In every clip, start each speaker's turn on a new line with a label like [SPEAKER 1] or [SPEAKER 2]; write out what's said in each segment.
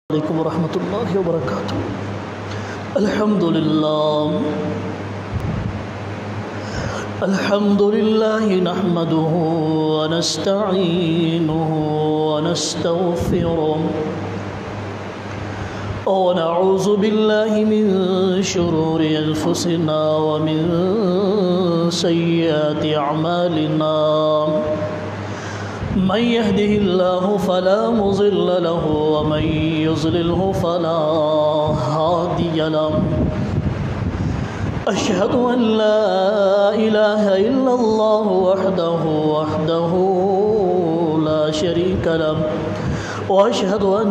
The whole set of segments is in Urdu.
[SPEAKER 1] عليكم ورحمة الله وبركاته. الحمد لله نحمده ونستعينه ونستغفره ونعوذ بالله من شرور أنفسنا ومن سيئات أعمالنا. من يهده الله فلا مضل له ومن يضلله فلا هادي له. أشهد أن لا إله إلا الله وحده لا شريك له، وأشهد أن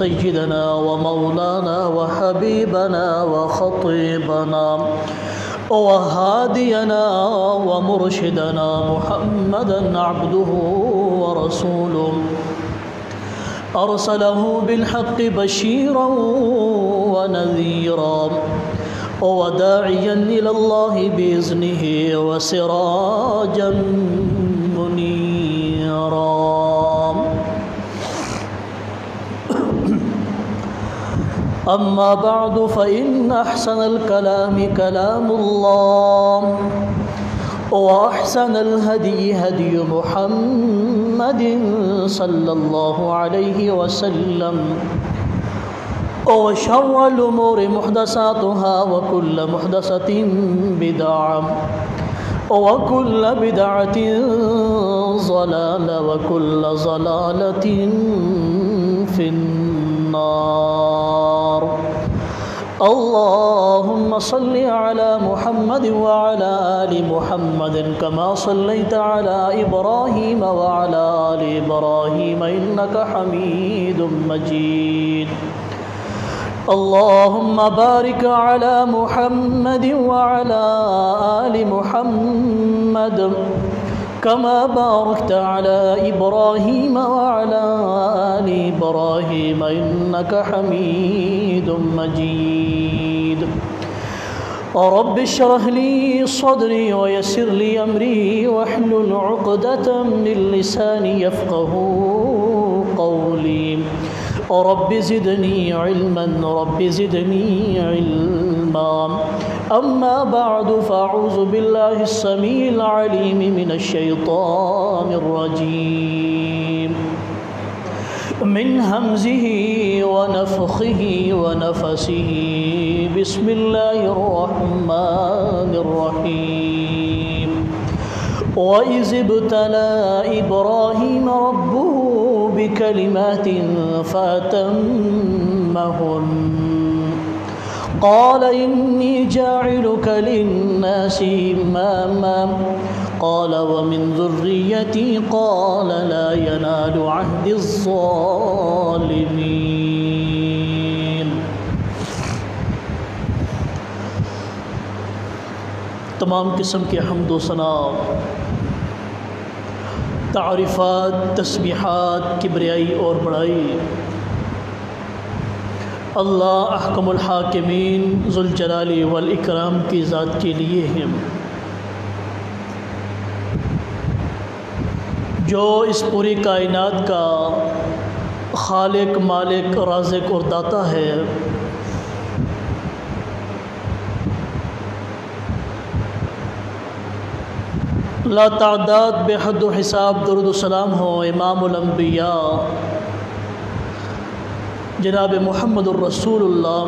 [SPEAKER 1] سيدنا ومولانا وحبيبنا وخطيبنا وهادينا ومرشدنا محمدا عبده ورسوله، أرسله بالحق بشيرا ونذيرا وداعيا إلى الله بإذنه وسراجا منيرا. أما بعد فإن أحسن الكلام كلام الله، وأحسن الهدي هدي محمد صلى الله عليه وسلم، وشر الأمور محدثاتها وكل محدثة بدعة وكل بدعة ضلالة وكل ضلالة في النار. اللهم صل على محمد وعلى آل محمد كما صليت على إبراهيم وعلى آل إبراهيم إنك حميد مجيد. اللهم بارك على محمد وعلى آل محمد كما باركت على إبراهيم وعلى آل إبراهيم إنك حميد مجيد. رب اشرح لي صدري ويسر لي أمري واحلل عقدة من لساني يفقه قولي. رب زدني علما رب زدني علما. أما بعد فأعوذ بالله السميع العليم من الشيطان الرجيم من همزه ونفخه ونفسه. بسم الله الرحمن الرحيم. وإذ ابتلى إبراهيم ربه بكلمات فأتمهن قال إني جاعلك للناس إماما قال ومن ذريتي قال لا ينال عهد الظالمين. تمام قسم کے حمد و ثنا، تعریفات، تسبیحات، کبریائی اور بڑائی اللہ احکم الحاکمین ذوالجلال والاکرام کی ذات کے لیے ہیں، جو اس پوری کائنات کا خالق، مالک، رازق اور داتا ہے۔ لا تعداد بے حد و حساب درود و سلام ہو امام الانبیاء جناب محمد الرسول اللہ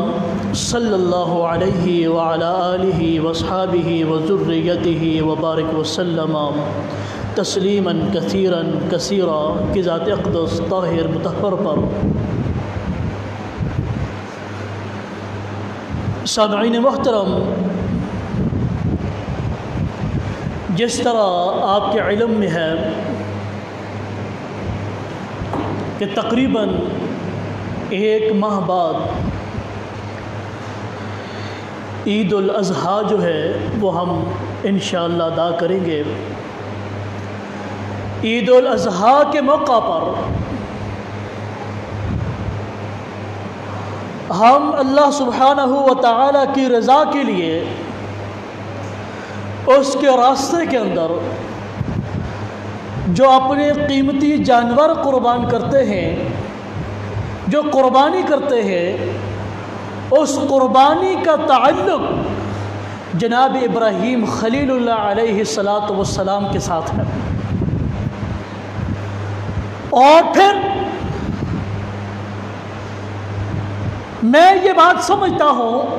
[SPEAKER 1] صلی اللہ علیہ وعلی آلہ واصحابہ وذریتہ وبارک وسلم تسلیما کثیرا کثیرا کی ذات اقدس طاہر مطہر پر۔ سامعین محترم، جس طرح آپ کے علم میں ہے کہ تقریباً ایک ماہ بعد عید الاضحیٰ جو ہے وہ ہم انشاءاللہ ادا کریں گے۔ عید الاضحیٰ کے موقع پر ہم اللہ سبحانہ و تعالیٰ کی رضا کے لیے اس کے راستے کے اندر جو اپنے قیمتی جانور قربان کرتے ہیں، جو قربانی کرتے ہیں اس قربانی کا تعلق جناب ابراہیم خلیل اللہ علیہ السلام کے ساتھ ہے۔ اور پھر میں یہ بات سمجھتا ہوں،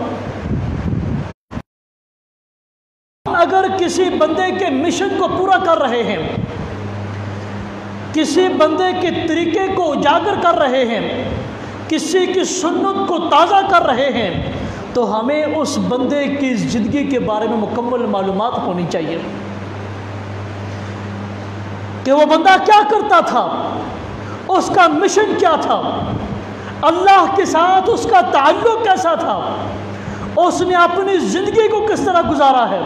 [SPEAKER 1] اگر کسی بندے کے مشن کو پورا کر رہے ہیں، کسی بندے کے طریقے کو اجاگر کر رہے ہیں، کسی کی سنت کو تازہ کر رہے ہیں، تو ہمیں اس بندے کی زندگی کے بارے میں مکمل معلومات ہونی چاہیے کہ وہ بندہ کیا کرتا تھا، اس کا مشن کیا تھا، اللہ کے ساتھ اس کا تعلق کیسا تھا، اس نے اپنی زندگی کو کس طرح گزارا ہے۔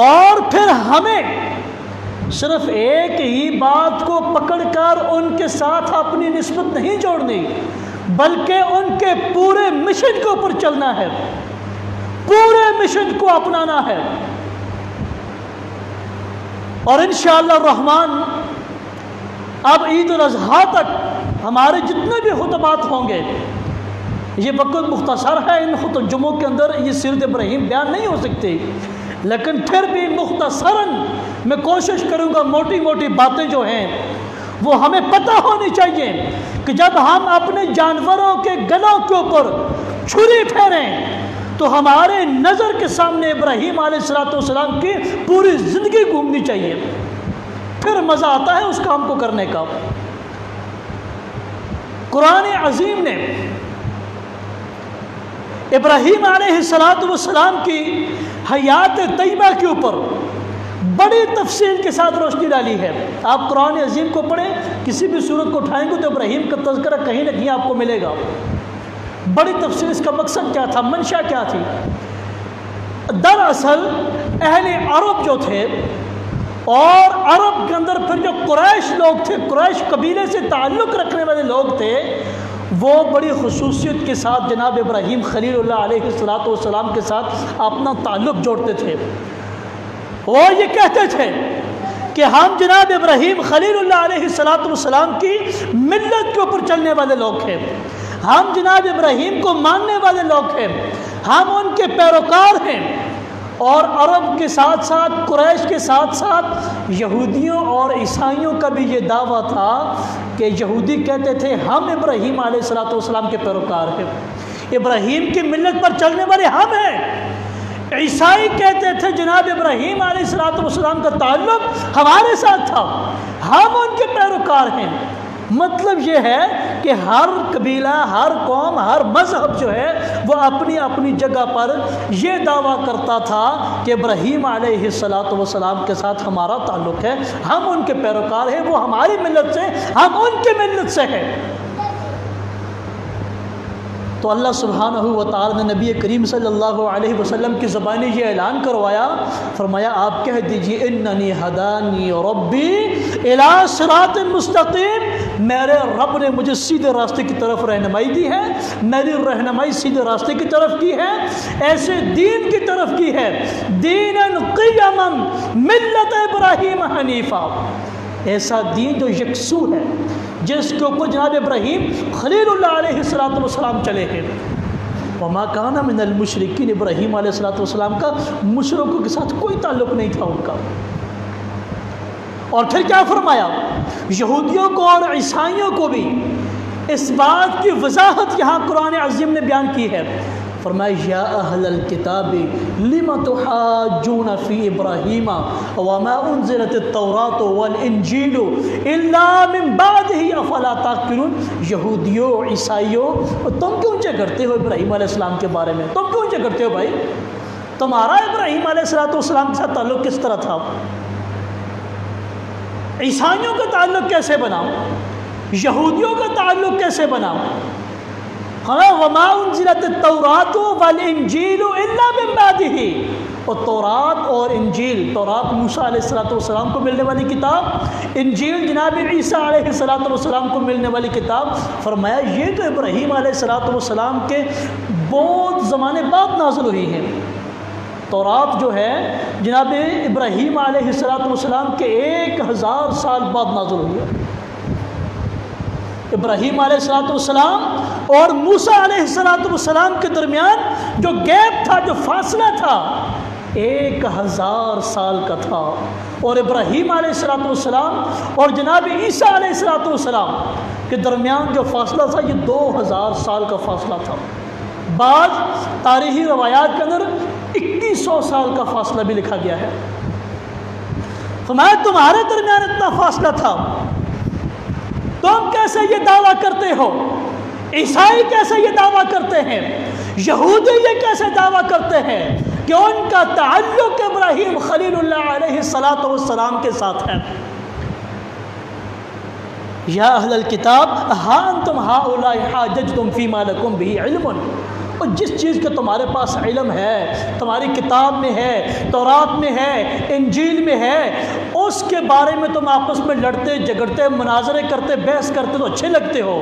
[SPEAKER 1] اور پھر ہمیں صرف ایک ہی بات کو پکڑ کر ان کے ساتھ اپنی نسبت نہیں جوڑنی، بلکہ ان کے پورے مشن کے اوپر چلنا ہے، پورے مشن کو اپنانا ہے۔ اور انشاءاللہ الرحمن اب عید الاضحیٰ تک ہمارے جتنے بھی خطبات ہوں گے، یہ وقت مختصر ہے، ان جمعوں کے اندر یہ سیرت ابراہیم بیان نہیں ہو سکتی، لیکن پھر بھی مختصراً میں کوشش کروں گا موٹی موٹی باتیں جو ہیں وہ ہمیں پتہ ہونی چاہیے کہ جب ہم اپنے جانوروں کے گلوں کے اوپر چھری پھیریں تو ہمارے نظر کے سامنے ابراہیم علیہ السلام کی پوری زندگی گھومنی چاہیے، پھر مزہ آتا ہے اس کام کو کرنے کا۔ قرآن عظیم نے ابراہیم علیہ السلام کی حیات طیبہ کے اوپر بڑی تفصیل کے ساتھ روشنی ڈالی ہے۔ آپ قرآن عظیم کو پڑھیں، کسی بھی صورت کو اٹھائیں گے تو ابراہیم کا تذکرہ کہیں نہ کہیں آپ کو ملے گا۔ بڑی تفصیل، اس کا مقصد کیا تھا، منشا کیا تھی۔ دراصل اہل عرب جو تھے، اور عرب کے اندر پھر جو قریش لوگ تھے، قریش قبیلے سے تعلق رکھنے والے لوگ تھے، وہ بڑی خصوصیت کے ساتھ جناب ابراہیم خلیل اللہ علیہ السلام کے ساتھ اپنا تعلق جوڑتے تھے۔ وہ یہ کہتے تھے کہ ہم جناب ابراہیم خلیل اللہ علیہ السلام کی ملت کے اوپر چلنے والے لوگ ہیں، ہم جناب ابراہیم کو ماننے والے لوگ ہیں، ہم ان کے پیروکار ہیں۔ اور عرب کے ساتھ ساتھ، قریش کے ساتھ ساتھ یہودیوں اور عیسائیوں کا بھی یہ دعویٰ تھا کہ یہودی کہتے تھے ہم ابراہیم علیہ السلام کے پیروکار ہیں، ابراہیم کی ملت پر چلنے والے ہم ہیں۔ عیسائی کہتے تھے جناب ابراہیم علیہ السلام کا تعلق ہمارے ساتھ تھا، ہم ان کے پیروکار ہیں۔ مطلب یہ ہے کہ ہر قبیلہ، ہر قوم، ہر مذہب جو ہے وہ اپنی اپنی جگہ پر یہ دعویٰ کرتا تھا کہ ابراہیم علیہ السلام کے ساتھ ہمارا تعلق ہے، ہم ان کے پیروکار ہیں، وہ ہماری ملت سے، ہم ان کے ملت سے ہیں۔ تو اللہ سبحانہ و تعالی نے نبی کریم صلی اللہ علیہ وسلم کی زبانی یہ اعلان کروایا، فرمایا آپ کہہ دیجئے اننی ہدانی ربی الی صراط مستقیم، میرے رب نے مجھے سیدھے راستے کی طرف رہنمائی دی ہے، میری رہنمائی سیدھے راستے کی طرف کی ہے، ایسے دین کی طرف کی ہے، دینا قیما ملت ابراہیم حنیفہ، ایسا دین جو یکسو ہے، جس کے اوپر جناب ابراہیم خلیل اللہ علیہ السلام چلے ہیں۔ وما کان من المشرکین، ابراہیم علیہ السلام کا مشرکوں کے ساتھ کوئی تعلق نہیں تھا ان کا۔ اور پھر کیا فرمایا، یہودیوں کو اور عیسائیوں کو بھی اس بات کی وضاحت یہاں قرآن عظیم نے بیان کی ہے۔ فرمایا یا اہل الکتاب لم تحاجون فی ابراہیم وما انزلت التوراۃ والانجیل الا من بعدہ افلا تعقلون، یہودیوں عیسائیوں تم کیوں جھگڑتے ہو ابراہیم علیہ السلام کے بارے میں، تم کیوں جھگڑتے ہو بھائی، تمہارا ابراہیم علیہ السلام کے ساتھ تعلق کس طرح تھا، عیسائیوں کا تعلق کیسے بنا، یہودیوں کا تعلق کیسے بنا، وما انزلت التوراۃ والانجیل الا من بعدہ، اور تورات اور انجیل، تورات موسیٰ علیہ السلام کو ملنے والی کتاب، انجیل جناب عیسیٰ علیہ السلام کو ملنے والی کتاب، فرمایا یہ تو ابراہیم علیہ السلام کے بہت زمانے بعد نازل ہوئی ہے۔ تورات جو ہے جناب ابراہیم علیہ السلام کے 1000 سال بعد نازل ہوئی ہے۔ ابراہیم علیہ السلام اور موسیٰ علیہ السلام کے درمیان جو گیپ تھا، جو فاصلہ تھا، 1000 سال کا تھا، اور ابراہیم علیہ السلام اور جناب عیسیٰ علیہ السلام کے درمیان جو فاصلہ تھا یہ 2000 سال کا فاصلہ تھا۔ بعض تاریخی روایات کے اندر 2100 سال کا فاصلہ بھی لکھا گیا ہے۔ فرمایا تمہارے درمیان اتنا فاصلہ تھا، تم کیسے یہ دعویٰ کرتے ہو؟ عیسائی کیسے یہ دعویٰ کرتے ہیں؟ یہودی یہ کیسے دعویٰ کرتے ہیں کہ ان کا تعلق ابراہیم خلیل اللہ علیہ السلام کے ساتھ ہے؟ یا اہل الکتاب ہاں انتم ہؤلاء حاججتم فیما لکم بہ علم، اور جس چیز کا تمہارے پاس علم ہے، تمہاری کتاب میں ہے، تورات میں ہے، انجیل میں ہے، اس کے بارے میں تم آپس میں لڑتے جھگڑتے مناظرے کرتے بحث کرتے تو اچھے لگتے ہو،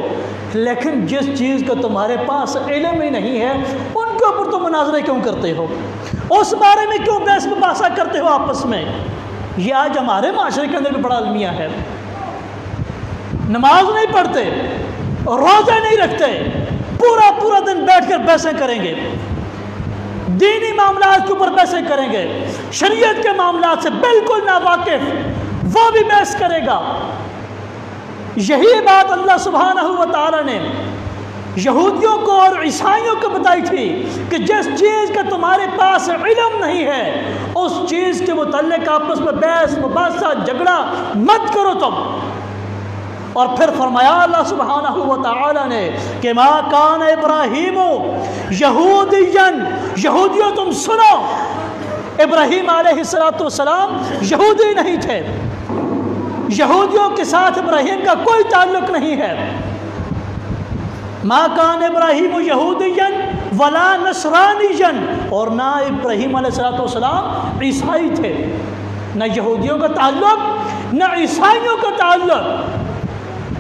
[SPEAKER 1] لیکن جس چیز کا تمہارے پاس علم ہی نہیں ہے ان کے اوپر تم مناظرے کیوں کرتے ہو؟ اس بارے میں کیوں بحث مباحثہ کرتے ہو آپس میں؟ یہ آج ہمارے معاشرے کے اندر بھی بڑا المیہ ہے۔ نماز نہیں پڑھتے، روزے نہیں رکھتے، پورا دن بیٹھ کر بحثیں کریں گے، دینی معاملات کے اوپر بحثیں کریں گے، شریعت کے معاملات سے بالکل ناواقف وہ بھی بحث کرے گا۔ یہی بات اللہ سبحانہ و تعالی نے یہودیوں کو اور عیسائیوں کو بتائی تھی کہ جس چیز کا تمہارے پاس علم نہیں ہے اس چیز کے متعلق آپس میں بحث مباحثہ جھگڑا مت کرو تم۔ اور پھر فرمایا اللہ سبحانہ و تعالی نے کہ ما کان ابراہیم یہودیاً، یہودیوں تم سنو، ابراہیم علیہ السلام یہودی نہیں تھے، یہودیوں کے ساتھ ابراہیم کا کوئی تعلق نہیں ہے۔ ما کان ابراہیم یہودیاً ولا نصرانیاً، اور نہ ابراہیم علیہ السلام عیسائی تھے، نہ یہودیوں کا تعلق نہ عیسائیوں کا تعلق۔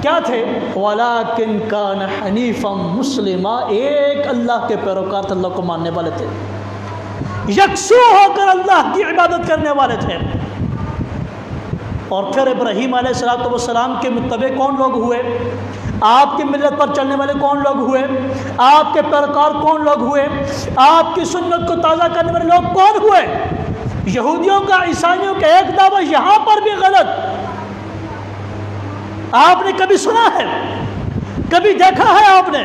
[SPEAKER 1] کیا تھے؟ وَلَكِنْ كَانَ حَنِيفًا مُسْلِمًا، ایک اللہ کے پیروکار تھے، اللہ کو ماننے والے تھے، یکسو ہو کر اللہ کی عبادت کرنے والے تھے۔ اور پھر ابراہیم علیہ السلام کے متبع کون لوگ ہوئے؟ آپ کی ملت پر چلنے والے کون لوگ ہوئے؟ آپ کے پیروکار کون لوگ ہوئے؟ آپ کی سنت کو تازہ کرنے والے لوگ کون ہوئے؟ یہودیوں کا عیسائیوں کا ایک دعویٰ یہاں پر بھی غلط۔ آپ نے کبھی سنا ہے، کبھی دیکھا ہے آپ نے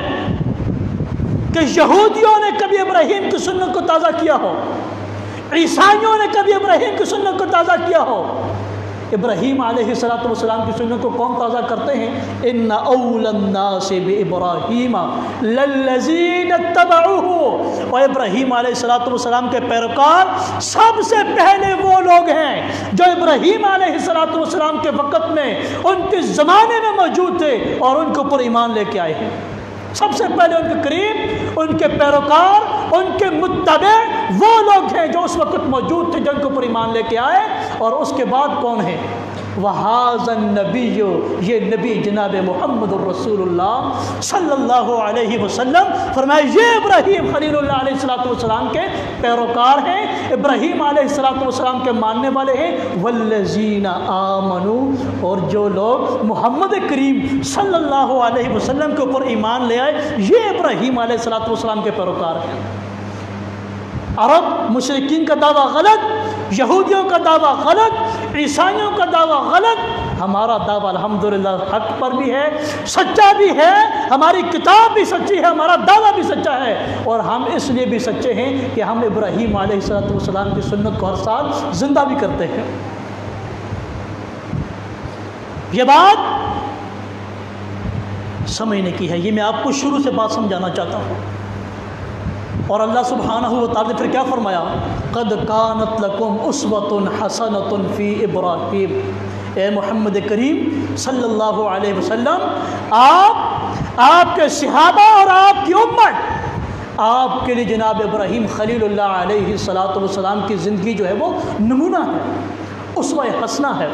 [SPEAKER 1] کہ یہودیوں نے کبھی ابراہیم کی سنت کو تازہ کیا ہو؟ عیسائیوں نے کبھی ابراہیم کی سنت کو تازہ کیا ہو؟ ابراہیم علیہ السلام کی سنت کو کون تازہ کرتے ہیں؟ ان اول الناس بابراہیم للذین اتبعوہ، اور ابراہیم علیہ السلام کے پیروکار سب سے پہلے وہ لوگ ہیں جو ابراہیم علیہ السلام کے وقت میں ان کے زمانے میں موجود تھے اور ان کے اوپر ایمان لے کے آئے ہیں۔ سب سے پہلے ان کے قریب، ان کے پیروکار، ان کے متبع وہ لوگ ہیں جو اس وقت موجود تھے، جن کے اوپر ایمان لے کے آئے۔ اور اس کے بعد کون ہے؟ وَهَذَا النَّبِيُّ، یہ نبی جناب محمد الرسول اللہ صلی اللہ علیہ وسلم، فرمایا یہ ابراہیم خلیل اللہ علیہ السلام کے پیروکار ہیں، ابراہیم علیہ السلام کے ماننے والے ہیں۔ وَالَّذِينَ آمَنُوا، اور جو لوگ محمد کریم صلی اللہ علیہ وسلم کے اوپر ایمان لے آئے یہ ابراہیم علیہ السلام کے پیروکار ہیں۔ عرب مشرکین کا دعویٰ غلط، یہودیوں کا دعویٰ غلط، عیسائیوں کا دعویٰ غلط، ہمارا دعویٰ الحمدللہ حق پر بھی ہے، سچا بھی ہے، ہماری کتاب بھی سچی ہے، ہمارا دعویٰ بھی سچا ہے، اور ہم اس لیے بھی سچے ہیں کہ ہم ابراہیم علیہ السلام کی سنت کو ہر سال زندہ بھی کرتے ہیں۔ یہ بات سمجھنے کی ہے، یہ میں آپ کو شروع سے بات سمجھانا چاہتا ہوں۔ اور اللہ سبحانہ و تعالی نے پھر کیا فرمایا؟ قد کانت لکم اسوۃ حسنۃ فی ابراہیم، اے محمد کریم صلی اللہ علیہ وسلم، آپ کے صحابہ اور آپ کی امت، آپ کے لیے جناب ابراہیم خلیل اللہ علیہ السلام کی زندگی جو ہے وہ نمونہ ہے، اسوہ حسنہ ہے۔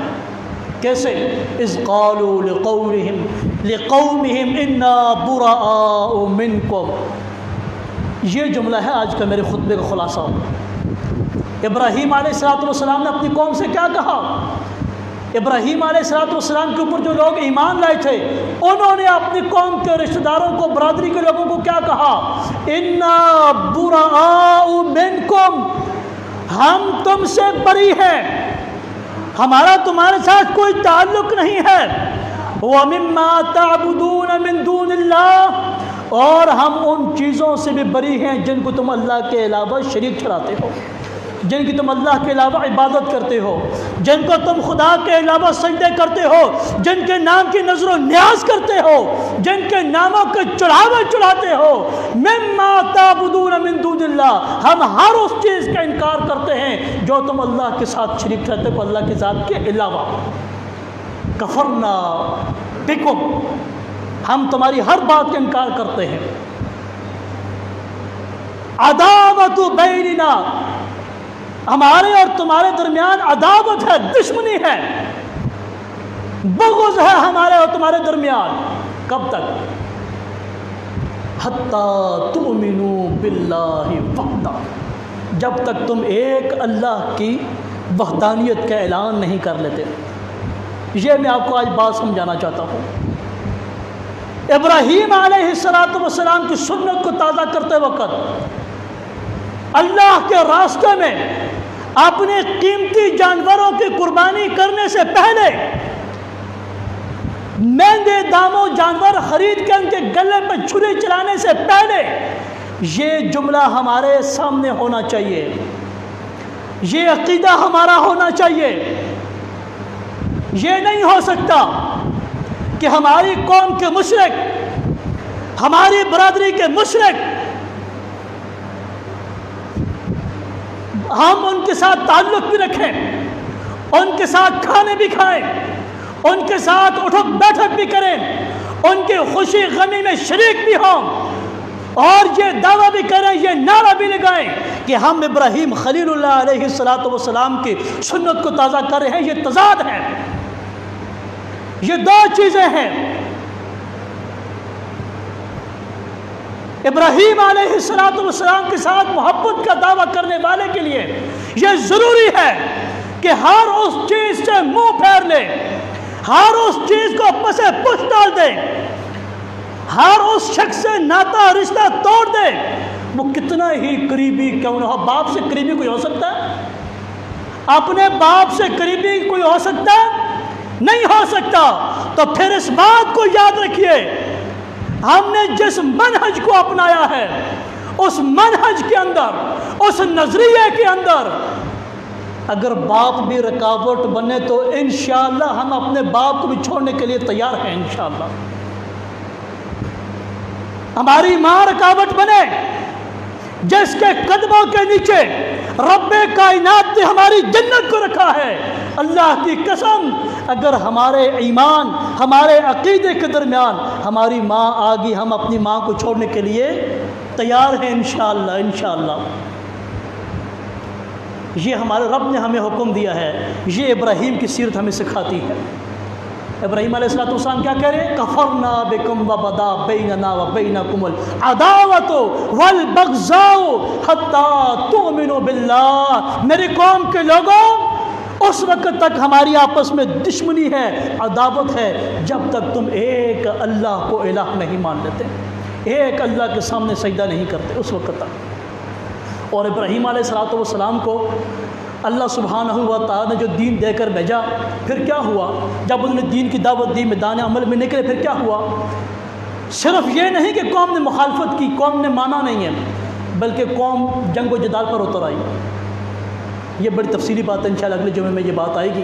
[SPEAKER 1] کیسے؟ اذ قالوا لقومہم انا براء منکم، یہ جملہ ہے آج کا میرے خطبے کا خلاصہ۔ ابراہیم علیہ السلام نے اپنی قوم سے کیا کہا؟ ابراہیم علیہ السلام کے اوپر جو لوگ ایمان لائے تھے انہوں نے اپنی قوم کے رشتہ داروں کو، برادری کے لوگوں کو کیا کہا؟ انا براء منکم، ہم تم سے بری ہیں، ہمارا تمہارے ساتھ کوئی تعلق نہیں ہے۔ وَمِمَّا تَعْبُدُونَ مِن دُونِ اللَّهِ، اور ہم ان چیزوں سے بھی بری ہیں جن کو تم اللہ کے علاوہ شریک ٹھہراتے ہو، جن کی تم اللہ کے علاوہ عبادت کرتے ہو، جن کو تم خدا کے علاوہ سجدے کرتے ہو، جن کے نام کی نظر و نیاز کرتے ہو، جن کے ناموں کے چڑھاوے چڑھاتے ہو۔ مما تعبدون من دون اللہ، ہم ہر اس چیز کا انکار کرتے ہیں جو تم اللہ کے ساتھ شریک ٹھہراتے ہو، اللہ کے ذات کے علاوہ۔ کفرنا بکم، ہم تمہاری ہر بات کا انکار کرتے ہیں۔ عداوت بیننا، ہمارے اور تمہارے درمیان عداوت ہے، دشمنی ہے، بغض ہے ہمارے اور تمہارے درمیان۔ کب تک؟ حتی تؤمنوا باللہ وحدہ، جب تک تم ایک اللہ کی وحدانیت کا اعلان نہیں کر لیتے۔ یہ میں آپ کو آج بات سمجھانا چاہتا ہوں۔ ابراہیم علیہ السلام کی سنت کو تازہ کرتے وقت اللہ کے راستے میں اپنے قیمتی جانوروں کی قربانی کرنے سے پہلے مہنگے داموں جانور خرید کے ان کے گلے پہ چھری چلانے سے پہلے یہ جملہ ہمارے سامنے ہونا چاہیے، یہ عقیدہ ہمارا ہونا چاہیے۔ یہ نہیں ہو سکتا کہ ہماری قوم کے مشرک، ہماری برادری کے مشرک، ہم ان کے ساتھ تعلق بھی رکھیں، ان کے ساتھ کھانے بھی کھائیں، ان کے ساتھ اٹھک بیٹھک بھی کریں، ان کی خوشی غمی میں شریک بھی ہوں، اور یہ دعویٰ بھی کریں، یہ نعرہ بھی لگائیں کہ ہم ابراہیم خلیل اللہ علیہ السلام کی سنت کو تازہ کر رہے ہیں۔ یہ تضاد ہے، یہ دو چیزیں ہیں۔ ابراہیم علیہ السلام کے ساتھ محبت کا دعویٰ کرنے والے کے لیے یہ ضروری ہے کہ ہر اس چیز سے منہ پھیر لے، ہر اس چیز کو پس پش ڈال دے، ہر اس شخص سے ناتا رشتہ توڑ دے، وہ کتنا ہی قریبی کیوں نہ ہو۔ باپ سے قریبی کوئی ہو سکتا ہے؟ اپنے باپ سے قریبی کوئی ہو سکتا ہے؟ نہیں ہو سکتا۔ تو پھر اس بات کو یاد رکھیے، ہم نے جس منہج کو اپنایا ہے، اس منہج کے اندر، اس نظریے کے اندر اگر باپ بھی رکاوٹ بنے تو انشاءاللہ ہم اپنے باپ کو بھی چھوڑنے کے لیے تیار ہیں۔ انشاءاللہ ہماری ماں رکاوٹ بنے، جس کے قدموں کے نیچے رب کائنات نے ہماری جنت کو رکھا ہے، اللہ کی قسم اگر ہمارے ایمان، ہمارے عقیدے کے درمیان ہماری ماں آ گئی، ہم اپنی ماں کو چھوڑنے کے لیے تیار ہیں انشاءاللہ۔ انشاءاللہ یہ ہمارے رب نے ہمیں حکم دیا ہے، یہ ابراہیم کی سیرت ہمیں سکھاتی ہے۔ ابراہیم علیہ السلام کیا کہہ رہے ہیں؟ کفرنا بکم وبدا بیننا وبینکم العداوۃ والبغضاء حتی تؤمنوا باللہ، میری قوم کے لوگوں اس وقت تک ہماری آپس میں دشمنی ہے، عداوت ہے، جب تک تم ایک اللہ کو الہ نہیں مان لیتے، ایک اللہ کے سامنے سجدہ نہیں کرتے، اس وقت تک۔ اور ابراہیم علیہ السلام کو اللہ سبحانہ و تعالیٰ نے جو دین دے کر بھیجا، پھر کیا ہوا؟ جب انہوں نے دین کی دعوت دی، میدان عمل میں نکلے، پھر کیا ہوا؟ صرف یہ نہیں کہ قوم نے مخالفت کی، قوم نے مانا نہیں ہے، بلکہ قوم جنگ و جدال پر اتر آئی۔ یہ بڑی تفصیلی بات ہے، انشاءاللہ اگلے جمعے میں یہ بات آئے گی۔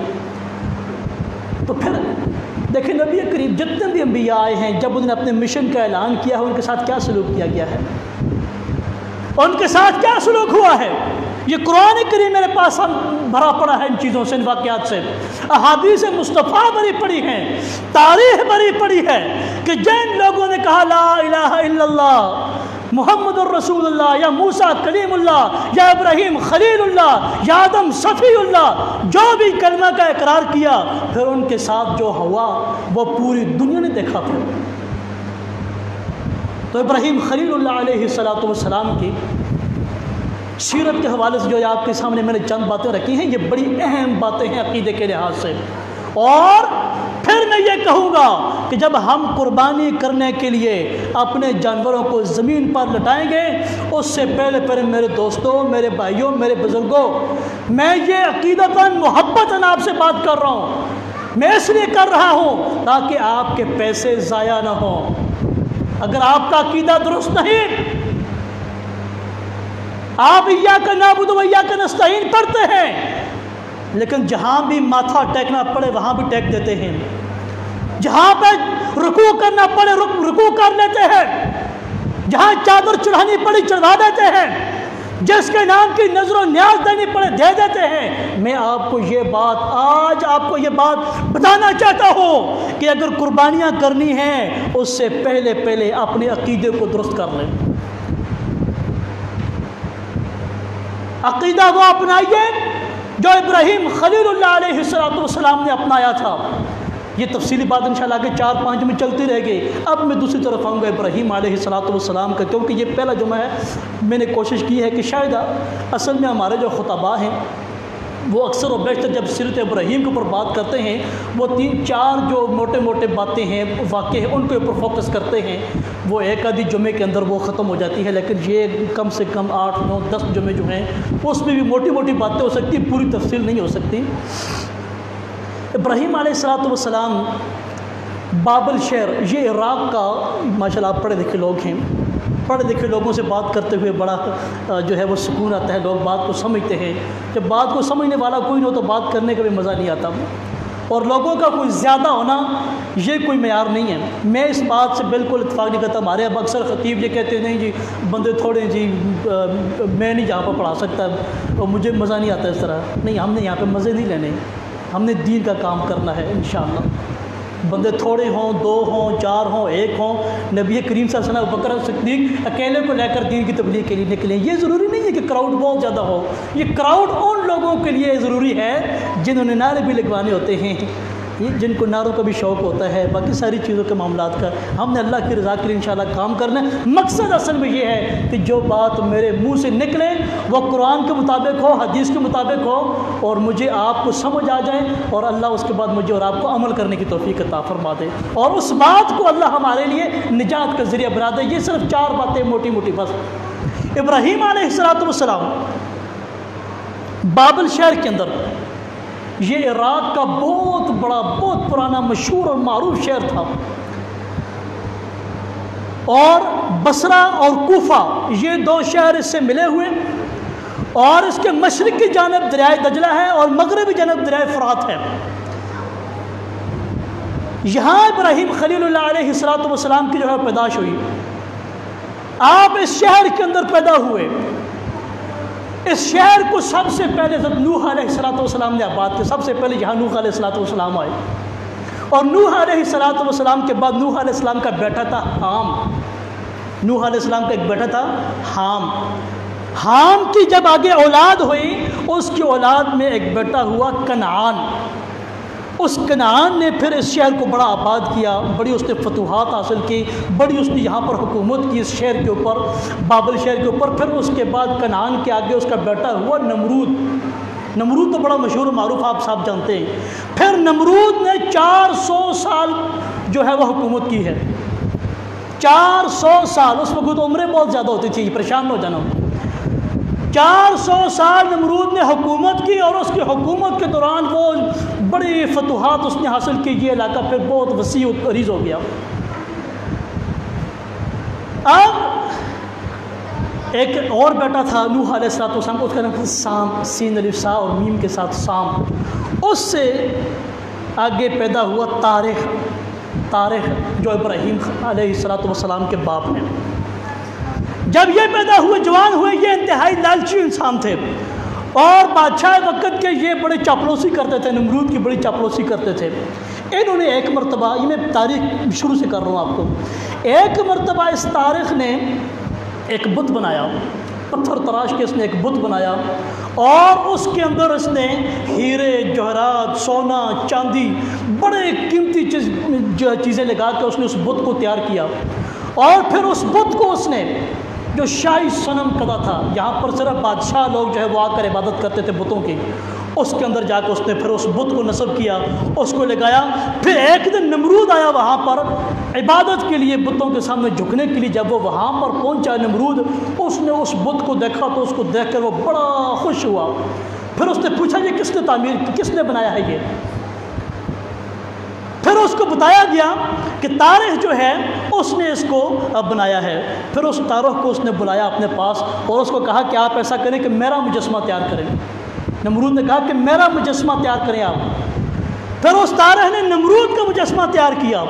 [SPEAKER 1] تو پھر دیکھیں نبی کریم جتنے بھی انبیاء آئے ہیں، جب انہوں نے اپنے مشن کا اعلان کیا ہے، ان کے ساتھ کیا سلوک کیا گیا ہے، ان کے ساتھ کیا سلوک ہوا ہے؟ یہ قرآن کریم میرے پاس بھرا پڑا ہے ان چیزوں سے، ان واقعات سے، احادیث مصطفیٰ بھری پڑی ہیں، تاریخ بھری پڑی ہے کہ جن لوگوں نے کہا لا الہ الا اللہ محمد الرسول اللہ، یا موسیٰ کلیم اللہ، یا ابراہیم خلیل اللہ، یا آدم صفی اللہ، جو بھی کلمہ کا اقرار کیا، پھر ان کے ساتھ جو ہوا وہ پوری دنیا نے دیکھا۔ پھر تو ابراہیم خلیل اللہ علیہ السلام کی سیرت کے حوالے سے جو آپ کے سامنے میں نے چند باتیں رکھی ہیں، یہ بڑی اہم باتیں ہیں عقیدے کے لحاظ سے، اور پھر میں یہ کہوں گا کہ جب ہم قربانی کرنے کے لیے اپنے جانوروں کو زمین پر لٹائیں گے، اس سے پہلے میرے دوستوں، میرے بھائیوں، میرے بزرگوں، میں یہ عقیدتاً محبتاً آپ سے بات کر رہا ہوں، میں اس لیے کر رہا ہوں تاکہ آپ کے پیسے ضائع نہ ہوں۔ اگر آپ کا عقیدہ درست نہیں، آپ ایاک نعبد و ایاک نستعین پڑھتے ہیں، لیکن جہاں بھی ماتھا ٹیکنا پڑے وہاں بھی ٹیک دیتے ہیں، جہاں پہ رکوع کرنا پڑے رکوع کر لیتے ہیں، جہاں چادر چڑھانی پڑی چڑھا دیتے ہیں، جس کے نام کی نظر و نیاز دینی پڑے دے دیتے ہیں۔ میں آپ کو یہ بات آج آپ کو یہ بات بتانا چاہتا ہوں کہ اگر قربانیاں کرنی ہیں اس سے پہلے اپنے عقیدے کو درست کر لیں۔ عقیدہ وہ اپنائیے جو ابراہیم خلیل اللہ علیہ السلام نے اپنایا تھا۔ یہ تفصیلی بات انشاءاللہ آگے 4-5 میں چلتی رہے گی۔ اب میں دوسری طرف آؤں گا ابراہیم علیہ السلام کا، کیونکہ یہ پہلا جمعہ ہے۔ میں نے کوشش کی ہے کہ شاید اصل میں ہمارے جو خطباء ہیں وہ اکثر و بیشتر جب سیرت ابراہیم کے اوپر بات کرتے ہیں وہ 3-4 جو موٹے باتیں ہیں، واقع ہیں، ان کے اوپر فوکس کرتے ہیں، وہ ایک آدھی جمعے کے اندر وہ ختم ہو جاتی ہے۔ لیکن یہ کم سے کم 8-9-10 جمعے جو ہیں اس میں بھی موٹی باتیں ہو سکتی، پوری تفصیل نہیں ہو سکتی۔ ابراہیم علیہ السلام بابل شہر، یہ عراق کا، ماشاءاللہ آپ پڑھے لکھے لوگ ہیں، پڑھے لکھے لوگوں سے بات کرتے ہوئے بڑا جو ہے وہ سکون آتا ہے، لوگ بات کو سمجھتے ہیں۔ جب بات کو سمجھنے والا کوئی نہ ہو تو بات کرنے کا بھی مزہ نہیں آتا، اور لوگوں کا کوئی زیادہ ہونا یہ کوئی معیار نہیں ہے۔ میں اس بات سے بالکل اتفاق نہیں کرتا۔ ہمارے اب اکثر خطیب یہ کہتے ہیں نہیں جی بندے تھوڑے جی، میں نہیں جہاں پر پڑھا سکتا اور مجھے مزہ نہیں آتا اس طرح۔ نہیں، ہم نے یہاں پہ مزے نہیں لینے، ہم نے دین کا کام کرنا ہے انشاءاللہ۔ بندے تھوڑے ہوں، 2 ہوں، 4 ہوں، 1 ہوں، نبی کریم صلی اللہ علیہ وسلم بکر صدیق اکیلے کو لے کر دین کی تبلیغ کے لیے نکلیں۔ یہ ضروری نہیں ہے کہ کراؤڈ بہت زیادہ ہو، یہ کراؤڈ ان لوگوں کے لیے ضروری ہے جنہوں نے نعرے بھی لگوانے ہوتے ہیں، جن کو نعروں کا بھی شوق ہوتا ہے، باقی ساری چیزوں کے معاملات کا۔ ہم نے اللہ کی رضا کے لیے انشاءاللہ کام کرنا ہے۔ مقصد اصل میں یہ ہے کہ جو بات میرے منہ سے نکلے وہ قرآن کے مطابق ہو، حدیث کے مطابق ہو، اور مجھے آپ کو سمجھ آ جائے، اور اللہ اس کے بعد مجھے اور آپ کو عمل کرنے کی توفیق عطا فرما دے، اور اس بات کو اللہ ہمارے لیے نجات کا ذریعہ بنا دے۔ یہ صرف 4 باتیں موٹی بس۔ ابراہیم علیہ السلام بابل شہر کے اندر، یہ عراق کا بہت بڑا، بہت پرانا، مشہور اور معروف شہر تھا، اور بصرہ اور کوفہ یہ 2 شہر اس سے ملے ہوئے، اور اس کے مشرق کی جانب دریائے دجلہ ہے اور مغربی جانب دریائے فرات ہے۔ یہاں ابراہیم خلیل اللہ علیہ السلام کی جو ہے پیدائش ہوئی۔ آپ اس شہر کے اندر پیدا ہوئے۔ اس شہر کو سب سے پہلے جب نوح علیہ السلام نے آباد کیا، سب سے پہلے یہاں نوح علیہ السلام آئے، اور نوح علیہ السلام کے بعد نوح علیہ السلام کا بیٹا تھا حام۔ نوح علیہ السلام کا ایک بیٹا تھا حام۔ حام کی جب آگے اولاد ہوئی، اس کی اولاد میں ایک بیٹا ہوا کنعان۔ اس کنعان نے پھر اس شہر کو بڑا آباد کیا، بڑی اس نے فتوحات حاصل کی، بڑی اس نے یہاں پر حکومت کی اس شہر کے اوپر، بابل شہر کے اوپر۔ پھر اس کے بعد کنعان کے آگے اس کا بیٹا ہوا نمرود۔ نمرود تو بڑا مشہور و معروف آپ صاحب جانتے ہیں۔ پھر نمرود نے 400 سال جو ہے وہ حکومت کی ہے۔ 400 سال، اس وقت عمریں بہت زیادہ ہوتی تھی، پریشان نہ ہو جانا۔ 400 سال نمرود نے حکومت کی، اور اس کی حکومت کے دوران وہ بڑی فتوحات اس نے حاصل کی۔ یہ علاقہ پھر بہت وسیع و عریض ہو گیا۔ اب ایک اور بیٹا تھا نوح علیہ السلام، اس کا نام تھا سام، سین الف سا اور میم کے ساتھ سام۔ اس سے آگے پیدا ہوا تارخ جو ابراہیم علیہ السلام کے باپ ہیں۔ جب یہ پیدا ہوئے، جوان ہوئے، یہ انتہائی لالچی انسان تھے، اور بادشاہ وقت کے یہ بڑے چاپلوسی کرتے تھے، نمرود کی بڑی چاپلوسی کرتے تھے۔ انہوں نے ایک مرتبہ، یہ میں تاریخ شروع سے کر رہا ہوں آپ کو، ایک مرتبہ اس تاریخ نے ایک بت بنایا، پتھر تراش کے اس نے ایک بت بنایا، اور اس کے اندر اس نے ہیرے، جوہرات، سونا، چاندی، بڑے قیمتی چیزیں لگا کے اس نے اس بت کو تیار کیا، اور پھر اس بت کو اس نے جو شاہی صنم قدا تھا، یہاں پر صرف بادشاہ لوگ جو ہے وہ آ کر عبادت کرتے تھے بتوں کی، اس کے اندر جا کے اس نے پھر اس بت کو نصب کیا، اس کو لگایا۔ پھر ایک دن نمرود آیا وہاں پر عبادت کے لیے، بتوں کے سامنے جھکنے کے لیے۔ جب وہ وہاں پر پہنچا نمرود، اس نے اس بت کو دیکھا تو اس کو دیکھ کر وہ بڑا خوش ہوا۔ پھر اس نے پوچھا یہ کس نے تعمیر کی، کس نے بنایا ہے یہ؟ پھر اس کو بتایا گیا کہ طارح جو ہے اس نے اس کو بنایا ہے۔ پھر اس طارح کو اس نے بلایا اپنے پاس اور اس کو کہا کہ آپ ایسا کریں کہ میرا مجسمہ تیار کریں۔ نمرود نے کہا کہ میرا مجسمہ تیار کریں آپ۔ پھر اس طارح نے نمرود کا مجسمہ تیار کیا،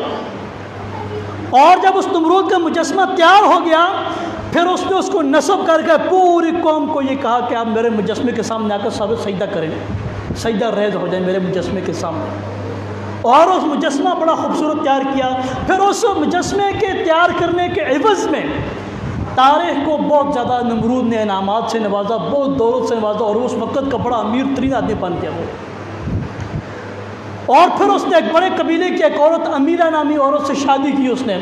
[SPEAKER 1] اور جب اس نمرود کا مجسمہ تیار ہو گیا پھر اس نے اس کو نصب کر کے پوری قوم کو یہ کہا کہ آپ میرے مجسمے کے سامنے آ کر سب سجدہ کریں، سجدہ ریز ہو جائیں میرے مجسمے کے سامنے۔ اور اس مجسمہ بڑا خوبصورت تیار کیا۔ پھر اس مجسمے کے تیار کرنے کے عوض میں طارح کو بہت زیادہ نمرود نے انعامات سے نوازا، بہت دولت سے نوازا، اور اس وقت کا بڑا امیر ترین آدمی بن گیا وہ۔ اور پھر اس نے ایک بڑے قبیلے کی ایک عورت، امیرہ نامی عورت سے شادی کی۔ اس نے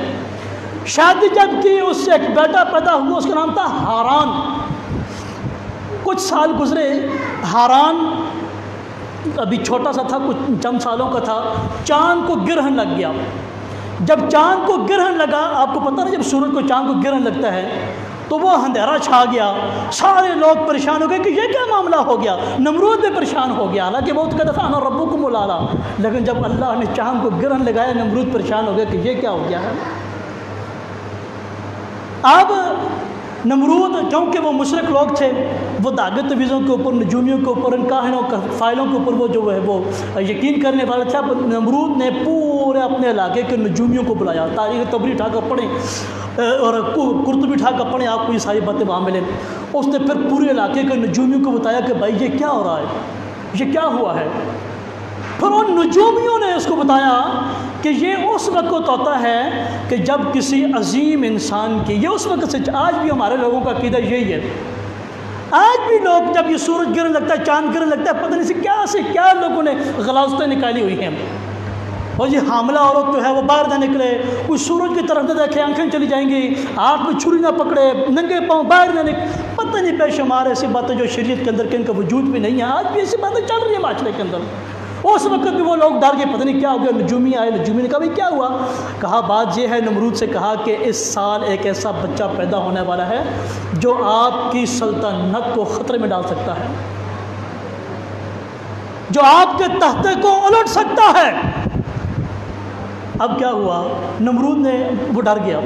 [SPEAKER 1] شادی جب کی، اس سے ایک بیٹا پیدا ہوا، اس کا نام تھا ہاران۔ کچھ سال گزرے، ہاران ابھی چھوٹا سا تھا، کچھ چند سالوں کا تھا۔ چاند کو گرہن لگ گیا۔ جب چاند کو گرہن لگا، آپ کو پتہ نہیں جب سورج کو چاند کو گرہن لگتا ہے تو وہ اندھیرا چھا گیا، سارے لوگ پریشان ہو گئے کہ یہ کیا معاملہ ہو گیا۔ نمرود بھی پریشان ہو گیا، حالانکہ وہ تو کہتا تھا انا ربکم الاعلی، لیکن جب اللہ نے چاند کو گرہن لگایا نمرود پریشان ہو گیا کہ یہ کیا ہو گیا ہے۔ اب نمرود کیونکہ وہ مشرک لوگ تھے، وہ داغ تویزوں کے اوپر، نجومیوں کے اوپر، ان کاہنوں فائلوں کے اوپر وہ جو ہے وہ یقین کرنے والے تھے۔ اب نمرود نے پورے اپنے علاقے کے نجومیوں کو بلایا، تاریخ طبری اٹھا کر پڑھیں اور قرطبی اٹھا کر پڑھیں، آپ کو یہ ساری باتیں وہاں ملیں۔ اس نے پھر پورے علاقے کے نجومیوں کو بتایا کہ بھائی یہ کیا ہو رہا ہے، یہ کیا ہوا ہے۔ پھر ان نجومیوں نے اس کو بتایا کہ یہ اس وقت ہوتا ہے کہ جب کسی عظیم انسان کی، یہ اس وقت سے، آج بھی ہمارے لوگوں کا عقیدہ یہی ہے۔ آج بھی لوگ جب یہ سورج گرنے لگتا ہے، چاند گرنے لگتا ہے، پتہ نہیں سے کیا لوگوں نے غلاظتیں نکالی ہوئی ہیں۔ اور یہ حاملہ عورت جو ہے وہ باہر نہ نکلے، کوئی سورج کی طرف نہ دیکھے، آنکھیں چلی جائیں گی، ہاتھ میں چھری نہ پکڑے، ننگے پاؤں باہر نہ نکلے، پتہ نہیں بے شمار ایسی باتیں جو شریعت کے اندر کہ ان کا وجود بھی نہیں ہے۔ آج بھی ایسی باتیں چل رہی ہیں معاشرے کے اندر۔ اس وقت بھی وہ لوگ ڈر گئے، پتہ نہیں کیا ہو گیا۔ نجومی آئے، نجومی نے کہا بھائی کیا ہوا؟ کہا بات یہ ہے، نمرود سے کہا کہ اس سال ایک ایسا بچہ پیدا ہونے والا ہے جو آپ کی سلطنت کو خطرے میں ڈال سکتا ہے، جو آپ کے تختے کو الٹ سکتا ہے۔ اب کیا ہوا؟ نمرود نے، وہ ڈر گیا،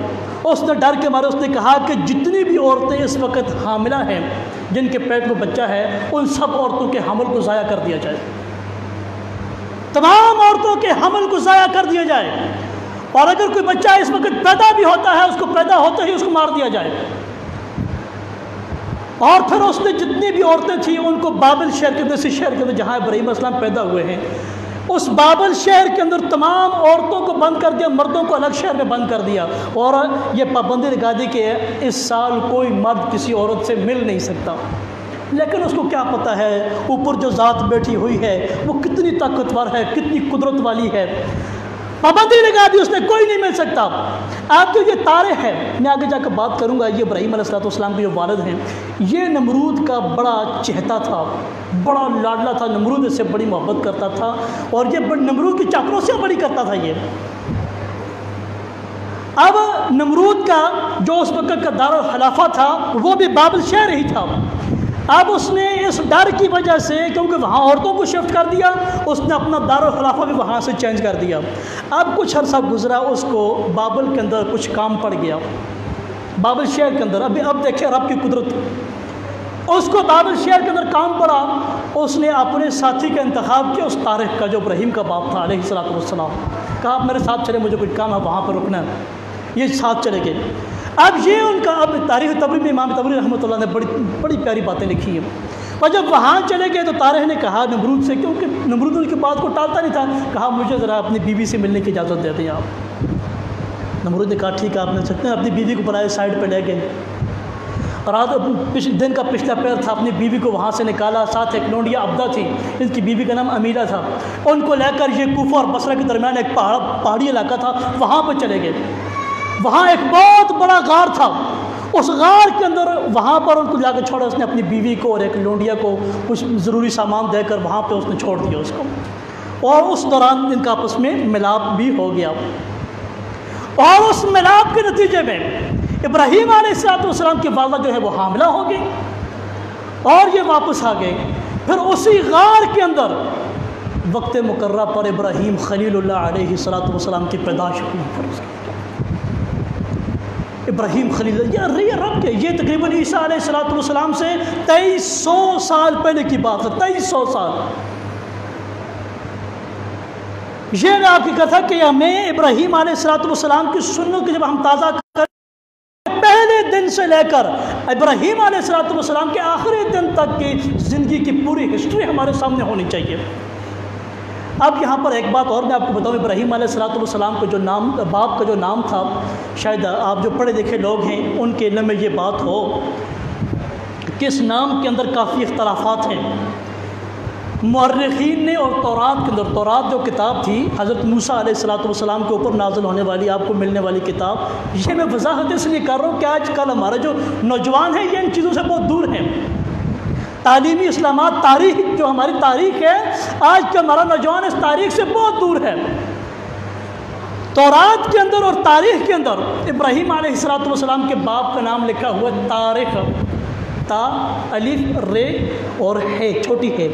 [SPEAKER 1] اس نے ڈر کے مارے اس نے کہا کہ جتنی بھی عورتیں اس وقت حاملہ ہیں، جن کے پیٹ میں بچہ ہے، ان سب عورتوں کے حمل کو ضائع کر دیا جائے، تمام عورتوں کے حمل کو ضائع کر دیا جائے، اور اگر کوئی بچہ اس وقت پیدا بھی ہوتا ہے، اس کو پیدا ہوتے ہی اس کو مار دیا جائے۔ اور پھر اس نے جتنی بھی عورتیں تھیں ان کو بابل شہر کے اندر، اسی شہر کے اندر جہاں ابراہیم علیہ السلام پیدا ہوئے ہیں، اس بابل شہر کے اندر تمام عورتوں کو بند کر دیا، مردوں کو الگ شہر میں بند کر دیا، اور یہ پابندی لگا دی کہ اس سال کوئی مرد کسی عورت سے مل نہیں سکتا۔ لیکن اس کو کیا پتہ ہے اوپر جو ذات بیٹھی ہوئی ہے وہ کتنی طاقتور ہے، کتنی قدرت والی ہے۔ پابندی لگا دی، اس نے کوئی نہیں مل سکتا۔ آپ جو یہ طارح ہے، میں آگے جا کر بات کروں گا، یہ ابراہیم علیہ السلام کے جو والد ہیں، یہ نمرود کا بڑا چہتا تھا، بڑا لاڈلا تھا، نمرود اس سے بڑی محبت کرتا تھا، اور یہ نمرود کی چاپلوسیاں بڑی کرتا تھا یہ۔ اب نمرود کا جو اس وقت کا دارالخلافہ تھا وہ بھی بابل شہر ہی تھا۔ اب اس نے اس ڈر کی وجہ سے، کیونکہ وہاں عورتوں کو شفٹ کر دیا، اس نے اپنا دارالخلافہ بھی وہاں سے چینج کر دیا۔ اب کچھ عرصہ گزرا، اس کو بابل کے اندر کچھ کام پڑ گیا، بابل شہر کے اندر۔ اب دیکھیں رب کی قدرت، اس کو بابل شہر کے اندر کام پڑا، اس نے اپنے ساتھی کا انتخاب کیا، اس طارح کا جو ابراہیم کا باپ تھا علیہ السلام، کہا آپ میرے ساتھ چلے، مجھے کچھ کام ہے وہاں پر رکنا ہے، یہ ساتھ چلے گئے۔ اب یہ ان کا، اب تاریخ طبری میں امام طبری رحمۃ اللہ نے بڑی پیاری باتیں لکھی ہیں۔ اور جب وہاں چلے گئے تو طارح نے کہا نمرود سے، کیونکہ نمرود ان کی بات کو ٹالتا نہیں تھا، کہا مجھے ذرا اپنی بیوی سے ملنے کی اجازت دے دیں آپ۔ نمرود نے کہا ٹھیک ہے آپ مل سکتے ہیں۔ اپنی بیوی کو بلائے، سائڈ پہ لے گئے، رات دن کا پچھلا پیر تھا، اپنی بیوی کو وہاں سے نکالا، ساتھ ایک لونڈیا عبدہ تھی، ان کی بیوی کا نام امیرہ تھا، ان کو لے کر یہ کوفہ اور بصرہ کے درمیان ایک پہاڑی علاقہ تھا، وہاں پہ چلے گئے۔ وہاں ایک بہت بڑا غار تھا، اس غار کے اندر وہاں پر ان کو جا کے چھوڑا، اس نے اپنی بیوی کو اور ایک لونڈیا کو کچھ ضروری سامان دے کر وہاں پہ اس نے چھوڑ دیا اس کو، اور اس دوران ان کا آپس میں ملاپ بھی ہو گیا، اور اس ملاپ کے نتیجے میں ابراہیم علیہ السلام کی والدہ جو ہے وہ حاملہ ہو گئی اور یہ واپس آ گئے۔ پھر اسی غار کے اندر وقت مقررہ پر ابراہیم خلیل اللہ علیہ السلام کی پیدائش ہوئی۔ ابراہیم خلیل یہ رب کے، یہ تقریباً عیسیٰ علیہ السلام سے 2300 سال پہلے کی بات ہے، 2300 سال۔ یہ میں آپ کی کہا تھا کہ ہمیں ابراہیم علیہ السلام کی سنت کی جب ہم تازہ کریں، پہلے دن سے لے کر ابراہیم علیہ السلام کے آخری دن تک کی زندگی کی پوری ہسٹری ہمارے سامنے ہونی چاہیے۔ اب یہاں پر ایک بات اور میں آپ کو بتاؤں، ابراہیم علیہ السلام کو جو نام، باپ کا جو نام تھا، شاید آپ جو پڑھے لکھے لوگ ہیں ان کے علم میں یہ بات ہو کہ اس نام کے اندر کافی اختلافات ہیں۔ مورخین نے اور تورات کے اندر، تورات جو کتاب تھی حضرت موسیٰ علیہ السلام کے اوپر نازل ہونے والی، آپ کو ملنے والی کتاب، یہ میں وضاحت اس لیے کر رہا ہوں کہ آج کل ہمارے جو نوجوان ہیں یہ ان چیزوں سے بہت دور ہیں۔ تعلیمی اسلامات، تاریخ جو ہماری تاریخ ہے، آج کا ہمارا نوجوان اس تاریخ سے بہت دور ہے۔ تورات کے اندر اور تاریخ کے اندر ابراہیم علیہ السلام کے باپ کا نام لکھا ہوا ہے طارق، تا الف رے اور ہے چھوٹی ہے،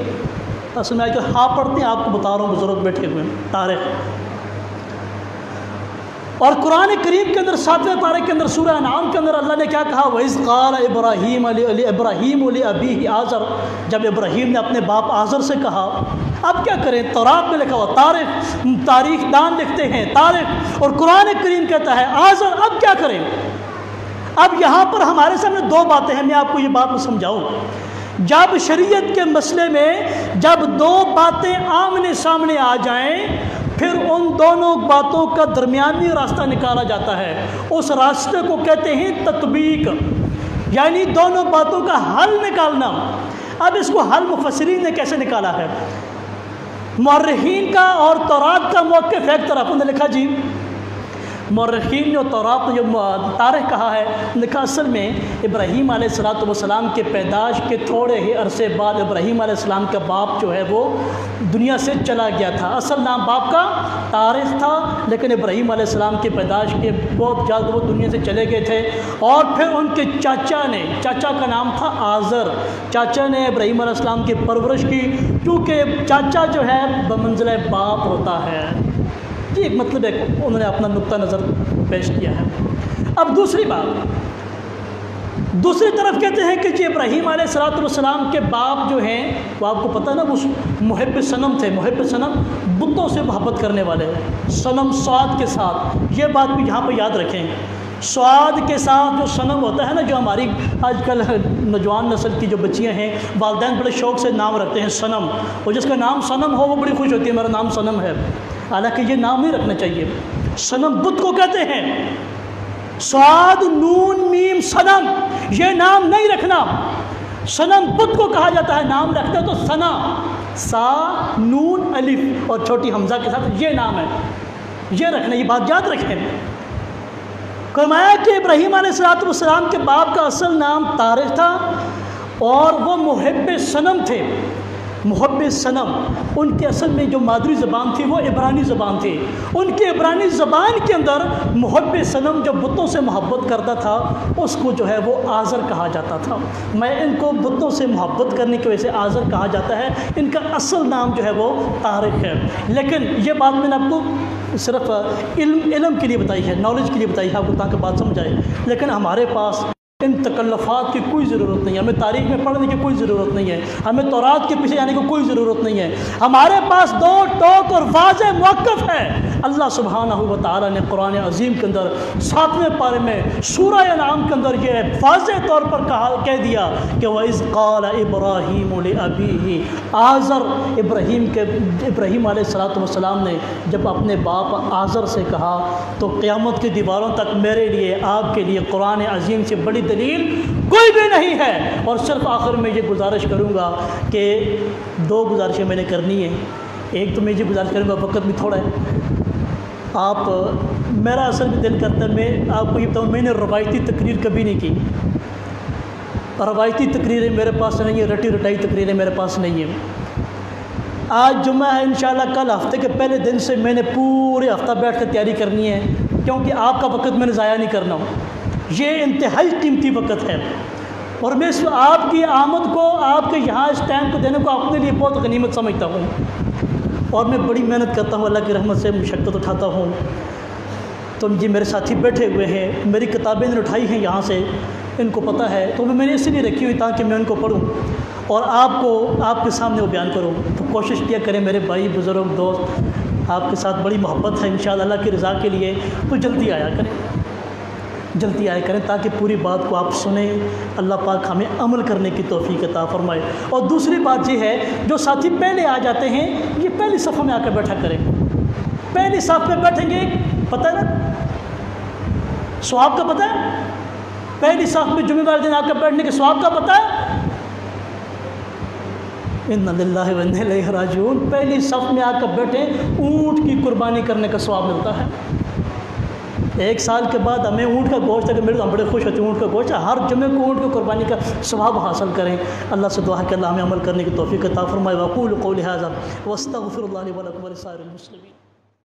[SPEAKER 1] اصل میں جو ہاں پڑھتے ہیں آپ کو بتا رہا ہوں، بزرگ بیٹھے ہوئے ہیں، طارق۔ اور قرآن کریم کے اندر 7ویں پارے کے اندر سورہ انعام کے اندر اللہ نے کیا کہا، وَإِذْ قَالَ إِبْرَاهِيمُ لِأَبِيهِ آزر، جب ابراہیم نے اپنے باپ آزر سے کہا۔ اب کیا کریں، تورات میں لکھا ہوا طارق، تاریخ دان لکھتے ہیں طارق، اور قرآن کریم کہتا ہے آزر، اب کیا کریں؟ اب یہاں پر ہمارے سامنے دو باتیں ہیں، میں آپ کو یہ بات میں سمجھاؤں۔ جب شریعت کے مسئلے میں جب دو باتیں آمنے سامنے آ جائیں، پھر ان دونوں باتوں کا درمیانی راستہ نکالا جاتا ہے، اس راستے کو کہتے ہیں تطبیق، یعنی دونوں باتوں کا حل نکالنا۔ اب اس کو حل مفسرین نے کیسے نکالا ہے؟ مورخین کا اور تورات کا موقف ایک طرف، انہوں نے لکھا جی مورخین نے اور تورات نے جو تاریخ کہا ہے، لکھا اصل میں ابراہیم علیہ السلام کے پیدائش کے تھوڑے ہی عرصے بعد ابراہیم علیہ السلام کا باپ جو ہے وہ دنیا سے چلا گیا تھا۔ اصل نام باپ کا طارق تھا، لیکن ابراہیم علیہ السلام کی پیدائش کے بہت جلد وہ دنیا سے چلے گئے تھے، اور پھر ان کے چاچا نے، چاچا کا نام تھا آزر، چاچا نے ابراہیم علیہ السلام کی پرورش کی، کیونکہ چاچا جو ہے بمنزلہ باپ ہوتا ہے۔ یہ ایک مطلب ہے، انہوں نے اپنا نقطہ نظر پیش کیا ہے۔ اب دوسری بات، دوسری طرف کہتے ہیں کہ جی ابراہیم علیہ السلام کے باپ جو ہیں وہ آپ کو پتہ نا وہ محب صنم تھے، محب صنم بتوں سے محبت کرنے والے، صنم سعاد کے ساتھ، یہ بات بھی یہاں پہ یاد رکھیں، سعاد کے ساتھ جو صنم ہوتا ہے نا، جو ہماری آج کل نوجوان نسل کی جو بچیاں ہیں، والدین بڑے شوق سے نام رکھتے ہیں صنم، اور جس کا نام صنم ہو وہ بڑی خوش ہوتی ہے میرا نام صنم ہے، حالانکہ یہ نام نہیں رکھنا چاہیے۔ صنم بت کو کہتے ہیں، سعاد نون میم صنم، یہ نام نہیں رکھنا، صنم بت کو کہا جاتا ہے، نام رکھتے تو ثنا، سا نون الف اور چھوٹی حمزہ کے ساتھ، یہ نام ہے، یہ رکھنا، یہ بات یاد رکھیں۔ فرمایا کہ ابراہیم علیہ السلام کے باپ کا اصل نام طارق تھا، اور وہ محب صنم تھے، محب صنم، ان کے اصل میں جو مادری زبان تھی وہ عبرانی زبان تھی، ان کی عبرانی زبان کے اندر محب صنم جو بتوں سے محبت کرتا تھا اس کو جو ہے وہ آزر کہا جاتا تھا۔ میں ان کو بتوں سے محبت کرنے کی وجہ سے آزر کہا جاتا ہے، ان کا اصل نام جو ہے وہ طارق ہے۔ لیکن یہ بات میں نے آپ کو صرف علم کے لیے بتائی ہے، نالج کے لیے بتائی ہے آپ کو، تاکہ بات سمجھ آئے، لیکن ہمارے پاس ان تکلفات کی کوئی ضرورت نہیں ہے، ہمیں تاریخ میں پڑھنے کی کوئی ضرورت نہیں ہے، ہمیں تورات کے پیچھے جانے کی کوئی ضرورت نہیں ہے، ہمارے پاس دو ٹوک اور واضح موقف ہے۔ اللہ سبحانہ و تعالیٰ نے قرآن عظیم کے اندر 7ویں پارے میں سورہ انعام کے اندر یہ واضح طور پر کہہ دیا کہ وَإِذْ قَالَ إِبْرَاهِيمُ لِأَبِيهِ آزر، ابراہیم علیہ السلام نے جب اپنے باپ آزر سے کہا تو قیامت کی دیواروں تک میرے لیے، آپ کے لیے قرآن عظیم سے بڑی دلیل کوئی بھی نہیں ہے۔ اور صرف آخر میں یہ گزارش کروں گا کہ دو گزارشیں میں نے کرنی ہیں، ایک تو میں یہ گزارش کروں گا، وقت بھی تھوڑا ہے، آپ میرا اصل بھی دل کرتا ہے میں آپ کو یہ بتاؤں میں نے روایتی تقریر کبھی نہیں کی. روایتی تقریریں میرے پاس نہیں ہیں, رٹی رٹائی تقریریں میرے پاس نہیں ہیں. آج جمعہ ہے انشاءاللہ, کل ہفتے کے پہلے دن سے میں نے پورے ہفتہ بیٹھ کر تیاری کرنی ہے, کیونکہ آپ کا وقت میں نے ضائع نہیں کرنا. یہ انتہائی قیمتی وقت ہے, اور میں اس آپ کی آمد کو, آپ کے یہاں اس ٹائم کو دینے کو اپنے لیے بہت غنیمت سمجھتا ہوں. اور میں بڑی محنت کرتا ہوں, اللہ کی رحمت سے مشقت اٹھاتا ہوں. تو جی میرے ساتھی بیٹھے ہوئے ہیں, میری کتابیں نے اٹھائی ہیں یہاں سے, ان کو پتہ ہے, تو میں نے اس لیے رکھی ہوئی تاکہ میں ان کو پڑھوں اور آپ کو آپ کے سامنے وہ بیان کروں. تو کوشش کیا کریں میرے بھائی بزرگ دوست, آپ کے ساتھ بڑی محبت ہے انشاءاللہ اللہ کی رضا کے لیے, تو جلدی آیا کریں, جلدی آیا کریں تاکہ پوری بات کو آپ سنیں. اللہ پاک ہمیں عمل کرنے کی توفیق عطا فرمائے. اور دوسری بات یہ ہے, جو ساتھی پہلے آ جاتے ہیں یہ پہلی صف میں آ کر بیٹھا کریں. پہلی صف میں بیٹھیں گے, پتہ ہے نا ثواب کا پتہ ہے, پہلی صف میں جمعہ والے دن آ کر بیٹھنے کے ثواب کا پتہ ہے. اِنَّ لِلَّهِ وَإِنَّا إِلَيْهِ رَاجِعُونَ. پہلی صف میں آ کر بیٹھیں, اونٹ کی قربانی کرنے کا ثواب ملتا ہے. 1 سال کے بعد ہمیں اونٹ کا گوشت اگر ملے تو ہم بڑے خوش ہوتے ہیں. اونٹ کا گوشت ہر جمعے کو اونٹ کی قربانی کا ثواب حاصل کریں. اللہ سے دعا ہے کہ اللہ ہمیں عمل کرنے کی توفیق عطا فرمائے. وَأَقُولُ قَوْلِي هَذَا وَأَسْتَغْفِرُ اللَّهَ لِي وَلَكُمْ وَلِسَائِرِ الْمُسْلِمِينَ.